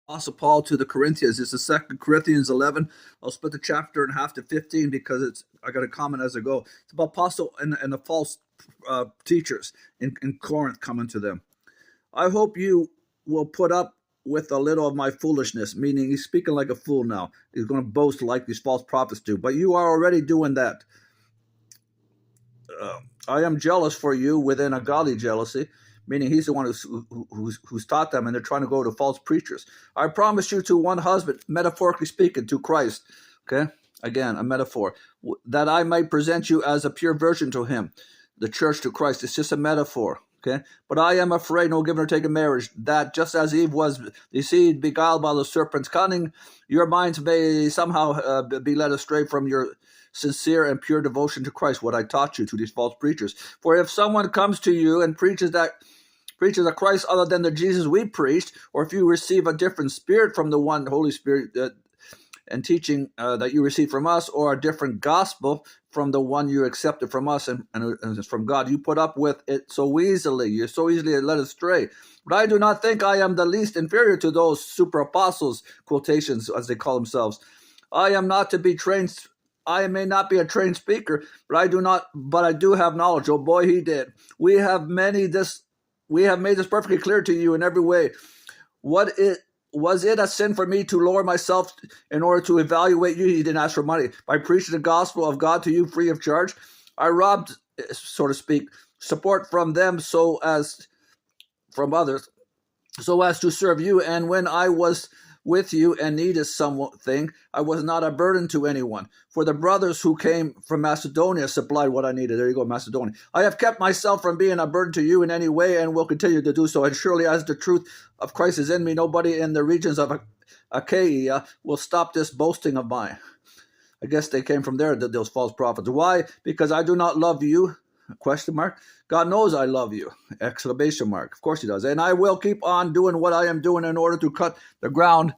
Apostle Paul to the Corinthians. It's the 2 Corinthians 11. I'll split the chapter in half to 15 because I got a comment as I go. It's about Apostle and the false teachers in Corinth coming to them. I hope you will put up with a little of my foolishness, meaning he's speaking like a fool now. He's going to boast like these false prophets do. But you are already doing that. I am jealous for you within a godly jealousy, meaning he's the one who's taught them, and they're trying to go to false preachers. I promise you to one husband, metaphorically speaking, to Christ. Okay? Again, a metaphor. That I might present you as a pure virgin to him, the church to Christ. It's just a metaphor. Okay? But I am afraid, no given or taken marriage, that just as Eve was deceived, beguiled by the serpent's cunning, your minds may somehow be led astray from your sincere and pure devotion to Christ, what I taught you to these false preachers. For if someone comes to you and preaches a Christ other than the Jesus we preached, or if you receive a different spirit from the one Holy Spirit and teaching that you received from us, or a different gospel from the one you accepted from us and from God, you put up with it so easily. You're so easily led astray. But I do not think I am the least inferior to those super apostles, quotations as they call themselves. I am not to be trained. I may not be a trained speaker, but I do have knowledge. Oh boy, he did. We have made this perfectly clear to you in every way. Was it a sin for me to lower myself in order to evaluate you? He didn't ask for money. By preaching the gospel of God to you free of charge, I robbed, so to speak, support from them from others, so as to serve you. And when I was with you and needed something, I was not a burden to anyone. For the brothers who came from Macedonia supplied what I needed. There you go, Macedonia. I have kept myself from being a burden to you in any way and will continue to do so. And surely as the truth of Christ is in me, nobody in the regions of Achaia will stop this boasting of mine. I guess they came from there, those false prophets. Why? Because I do not love you? Question mark. God knows I love you. Exclamation mark. Of course he does. And I will keep on doing what I am doing in order to cut the ground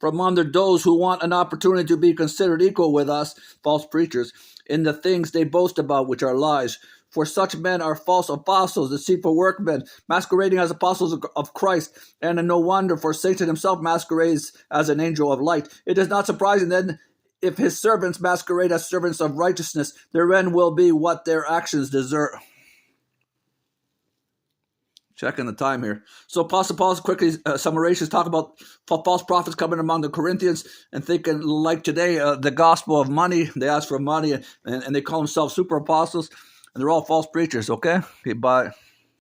from under those who want an opportunity to be considered equal with us, false preachers, in the things they boast about, which are lies. For such men are false apostles, deceitful workmen, masquerading as apostles of Christ. And no wonder, for Satan himself masquerades as an angel of light. It is not surprising then, if his servants masquerade as servants of righteousness, their end will be what their actions deserve. Checking the time here. So Apostle Paul's quickly summarizes, talk about false prophets coming among the Corinthians and thinking like today, the gospel of money. They ask for money and they call themselves super apostles, and they're all false preachers, okay? Okay, bye.